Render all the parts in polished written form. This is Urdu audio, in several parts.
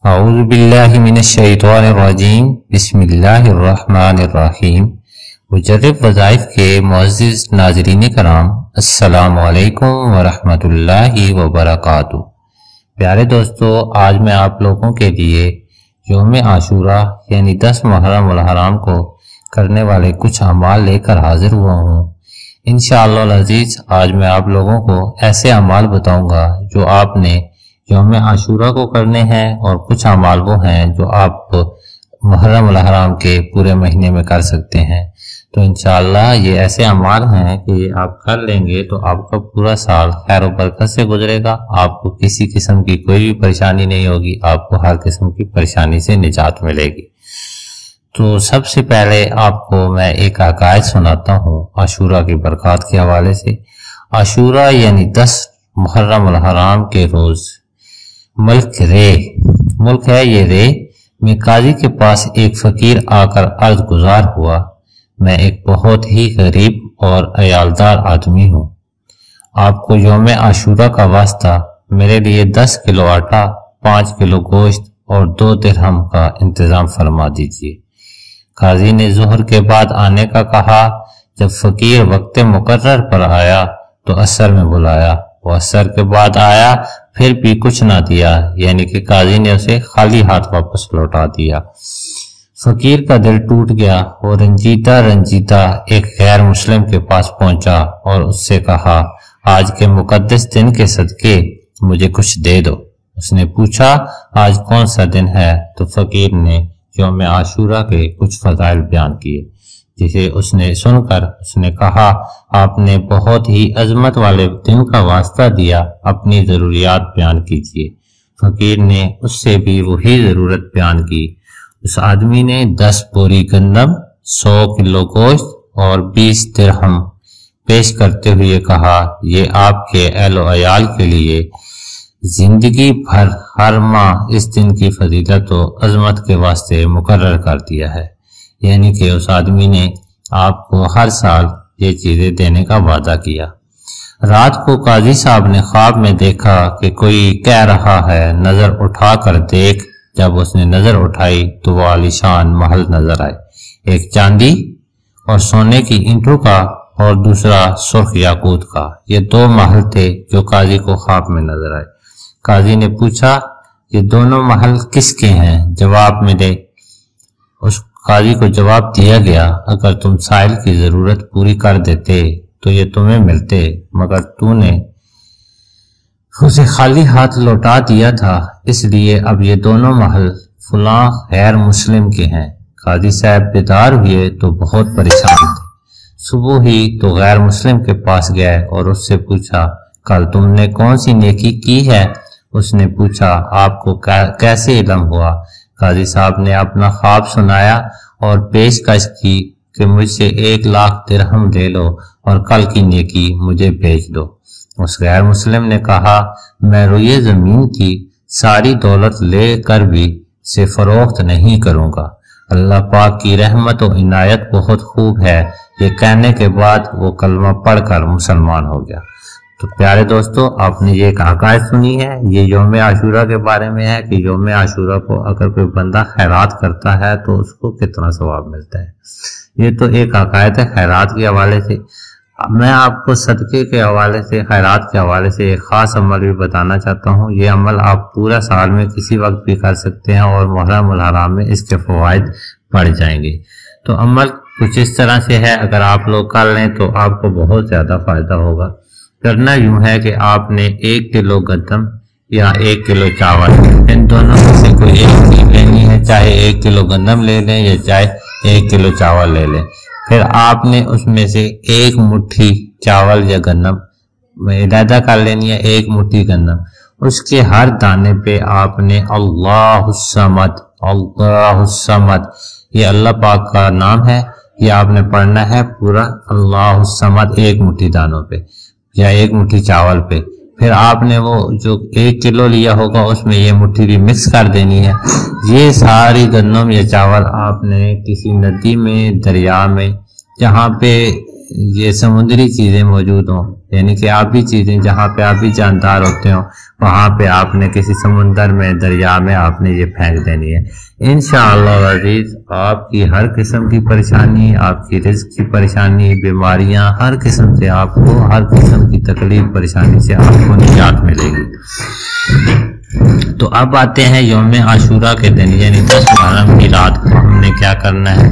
اعوذ باللہ من الشیطان الرجیم بسم اللہ الرحمن الرحیم۔ مجرب وظائف کے معزز ناظرین کرام، السلام علیکم ورحمۃ اللہ وبرکاتہ۔ پیارے دوستو، آج میں آپ لوگوں کے لیے یوم عاشورہ یعنی 10 محرم الحرام کو کرنے والے کچھ اعمال لے کر حاضر ہوا ہوں۔ انشاءاللہ العزیز آج میں آپ لوگوں کو ایسے اعمال بتاؤں گا جو آپ نے یوم عاشورہ کو کرنے ہیں، اور کچھ اعمال وہ ہیں جو آپ محرم الحرام کے پورے مہینے میں کر سکتے ہیں۔ تو انشاءاللہ یہ ایسے اعمال ہیں کہ یہ آپ کر لیں گے تو آپ کا پورا سال خیر و برکت سے گزرے گا، آپ کو کسی قسم کی کوئی بھی پریشانی نہیں ہوگی، آپ کو ہر قسم کی پریشانی سے نجات ملے گی۔ تو سب سے پہلے آپ کو میں ایک عقائد سناتا ہوں عاشورہ کی برکات کے حوالے سے۔ عاشورہ یعنی 10 محرم الحرام کے روز ملک ہے یہ رے میں قاضی کے پاس ایک فقیر آ کر عرض گزار ہوا، میں ایک بہت ہی غریب اور عیالدار آدمی ہوں، آپ کو یوم عاشورہ کا واسطہ میرے لیے 10 کلو آٹا، 5 کلو گوشت اور 2 درہم کا انتظام فرما دیجیے۔ قاضی نے ظہر کے بعد آنے کا کہا۔ جب فقیر وقت مقرر پر آیا تو عصر میں بلایا، وہ عصر کے بعد آیا، پھر بھی کچھ نہ دیا، یعنی کہ قاضی نے اسے خالی ہاتھ واپس لوٹا دیا۔ فقیر کا دل ٹوٹ گیا، وہ رنجیدہ ایک غیر مسلم کے پاس پہنچا اور اس سے کہا، آج کے مقدس دن کے صدقے مجھے کچھ دے دو۔ اس نے پوچھا، آج کون سا دن ہے؟ تو فقیر نے یوم عاشورہ کے کچھ فضائل بیان کیے، جسے اس نے سن کر اس نے کہا، آپ نے بہت ہی عظمت والے دن کا واسطہ دیا، اپنی ضروریات بیان کیجیے۔ فقیر نے اس سے بھی وہی ضرورت بیان کی۔ اس آدمی نے 10 بوری گندم، 100 کلو گوشت اور 20 درہم پیش کرتے ہوئے کہا، یہ آپ کے اہل و عیال کے لیے زندگی بھر ہر ماہ اس دن کی فضیلت و عظمت کے واسطے مقرر کر دیا ہے، یعنی کہ اس آدمی نے آپ کو ہر سال یہ چیزیں دینے کا وعدہ کیا۔ رات کو قاضی صاحب نے خواب میں دیکھا کہ کوئی کہہ رہا ہے، نظر اٹھا کر دیکھ۔ جب اس نے نظر اٹھائی تو وہ عالیشان محل نظر آئے، ایک چاندی اور سونے کی اینٹوں کا اور دوسرا سرخ یاقوت کا۔ یہ 2 محل تھے جو قاضی کو خواب میں نظر آئے۔ قاضی نے پوچھا، یہ دونوں محل کس کے ہیں؟ جواب ملے، اس قاضی کو جواب دیا گیا، اگر تم سائل کی ضرورت پوری کر دیتے تو یہ تمہیں ملتے، مگر تو نے اسے خالی ہاتھ لوٹا دیا تھا، اس لیے اب یہ دونوں محل فلاں غیر مسلم کے ہیں۔ قاضی صاحب بیدار ہوئے تو بہت پریشان تھے۔ صبح ہی تو غیر مسلم کے پاس گئے اور اس سے پوچھا، کل تم نے کون سی نیکی کی ہے؟ اس نے پوچھا، آپ کو کیسے علم ہوا؟ قاضی صاحب نے اپنا خواب سنایا اور پیشکش کی کہ مجھ سے 1 لاکھ درہم لے لو اور کل کی نیکی مجھے بھیج دو۔ اس غیر مسلم نے کہا، میں روئے زمین کی ساری دولت لے کر بھی اسے فروخت نہیں کروں گا، اللہ پاک کی رحمت و عنایت بہت خوب ہے۔ یہ کہنے کے بعد وہ کلمہ پڑھ کر مسلمان ہو گیا۔ تو پیارے دوستو، آپ نے یہ ایک عقائد سنی ہے، یہ یوم عاشورہ کے بارے میں ہے کہ یوم عاشورہ کو اگر کوئی بندہ خیرات کرتا ہے تو اس کو کتنا ثواب ملتا ہے۔ یہ تو ایک عقائد ہے خیرات کے حوالے سے۔ میں آپ کو صدقے کے حوالے سے، خیرات کے حوالے سے ایک خاص عمل بھی بتانا چاہتا ہوں۔ یہ عمل آپ پورا سال میں کسی وقت بھی کر سکتے ہیں اور محرم الحرام میں اس کے فوائد بڑھ جائیں گے۔ تو عمل کچھ اس طرح سے ہے، اگر آپ لوگ کر لیں تو آپ کو بہت زیادہ فائدہ ہوگا۔ کرنا یوں ہے کہ آپ نے 1 کلو گندم یا 1 کلو چاول، ان دونوں میں سے کوئی ایک چیز لینی ہے، چاہے 1 کلو گندم لے لیں یا چاہے 1 کلو چاول لے لیں۔ پھر آپ نے اس میں سے 1 مٹھی چاول یا گندم علیحدہ کر لینی ہے، 1 مٹھی گندم، اس کے ہر دانے پہ آپ نے اللہ الصمد، اللہ الصمد، یہ اللہ پاک کا نام ہے، یہ آپ نے پڑھنا ہے پورا اللہ الصمد 1 مٹھی دانوں پہ یا 1 مٹھی چاول پہ۔ پھر آپ نے وہ جو 1 کلو لیا ہوگا اس میں یہ مٹھی بھی مکس کر دینی ہے۔ یہ ساری گندم یا چاول آپ نے کسی ندی میں، دریا میں، جہاں پہ یہ سمندری چیزیں موجود ہوں، یعنی کہ آبی چیزیں جہاں پہ آبی جاندار ہوتے ہوں وہاں پہ آپ نے کسی سمندر میں دریا میں آپ نے یہ پھینک دینی ہے۔ انشاءاللہ العزیز آپ کی ہر قسم کی پریشانی، آپ کی رزق کی پریشانی، بیماریاں، ہر قسم سے آپ کو ہر قسم کی تکلیف پریشانی سے آپ کو نجات ملے گی۔ تو اب آتے ہیں یوم عاشورہ کے دن یعنی 10 محرم کی رات کو ہم نے کیا کرنا ہے۔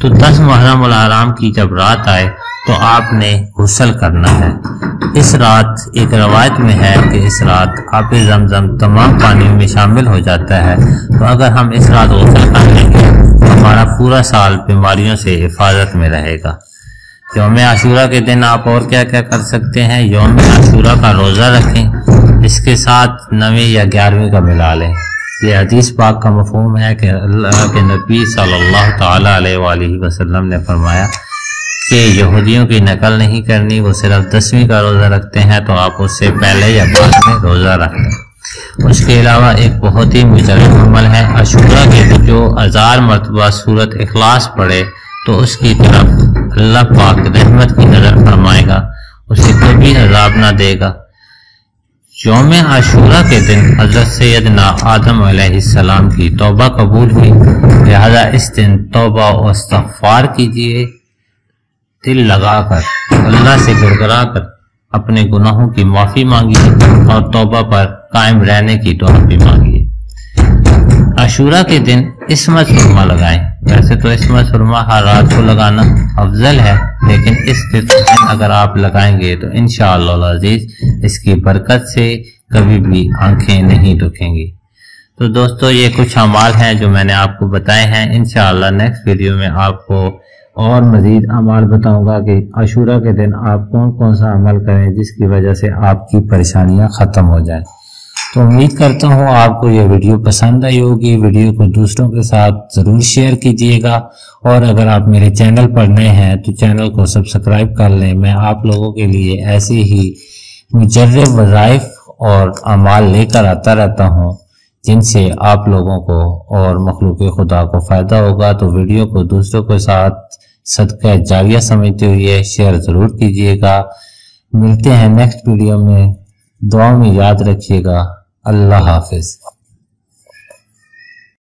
تو 10 محرم الحرام کی جب رات آئے تو آپ نے غسل کرنا ہے۔ اس رات ایک روایت میں ہے کہ اس رات آب زمزم تمام پانی میں شامل ہو جاتا ہے، تو اگر ہم اس رات غسل کر لیں گے تو ہمارا پورا سال بیماریوں سے حفاظت میں رہے گا۔ یوم عاشورہ کے دن آپ اور کیا کیا کر سکتے ہیں؟ یوم عاشورہ کا روزہ رکھیں، اس کے ساتھ 9ویں یا 11ویں کا ملا لیں۔ یہ حدیث پاک کا مفہوم ہے کہ اللہ کے نبی صلی اللہ تعالیٰ علیہ وآلہ وسلم نے فرمایا کہ یہودیوں کی نقل نہیں کرنی، وہ صرف 10ویں کا روزہ رکھتے ہیں، تو آپ اس سے پہلے یا بعد میں روزہ رکھیں۔ اس کے علاوہ ایک بہت ہی مجرب عمل ہے، عاشورہ کے جو 1000 مرتبہ سورۃ اخلاص پڑھے تو اس کی طرف اللہ پاک رحمت کی نظر فرمائے گا، اسے کبھی عذاب نہ دے گا۔ یوم عاشورہ کے دن حضرت سیدنا آدم علیہ السلام کی توبہ قبول ہوئی، لہذا اس دن توبہ و استغفار کیجیے، دل لگا کر اللہ سے گڑگڑا کر اپنے گناہوں کی معافی مانگیے اور توبہ پر قائم رہنے کی دعا بھی مانگیے۔ عاشورہ کے دن عصمت سرما لگائیں۔ ویسے تو عصمت سرما ہر رات کو لگانا افضل ہے، لیکن اس دن اگر آپ لگائیں گے تو انشاءاللہ العزیز اس کی برکت سے کبھی بھی آنکھیں نہیں دکھیں گی۔ تو دوستو یہ کچھ اعمال ہیں جو میں نے آپ کو بتائے ہیں۔ انشاءاللہ نیکسٹ ویڈیو میں آپ کو اور مزید اعمال بتاؤں گا کہ عاشورہ کے دن آپ کون کون سا عمل کریں جس کی وجہ سے آپ کی پریشانیاں ختم ہو جائیں۔ تو امید کرتا ہوں آپ کو یہ ویڈیو پسند آئی ہوگی۔ ویڈیو کو دوسروں کے ساتھ ضرور شیئر کیجیے گا، اور اگر آپ میرے چینل پر نئے ہیں تو چینل کو سبسکرائب کر لیں۔ میں آپ لوگوں کے لیے ایسی ہی مجرب وظائف اور اعمال لے کر آتا رہتا ہوں جن سے آپ لوگوں کو اور مخلوق خدا کو فائدہ ہوگا۔ تو ویڈیو کو دوسروں کے ساتھ صدقہ جاریہ سمجھتے ہوئے شیئر ضرور کیجیے گا۔ ملتے ہیں نیکسٹ ویڈیو میں، دعا میں یاد رکھیے گا۔ اللہ حافظ۔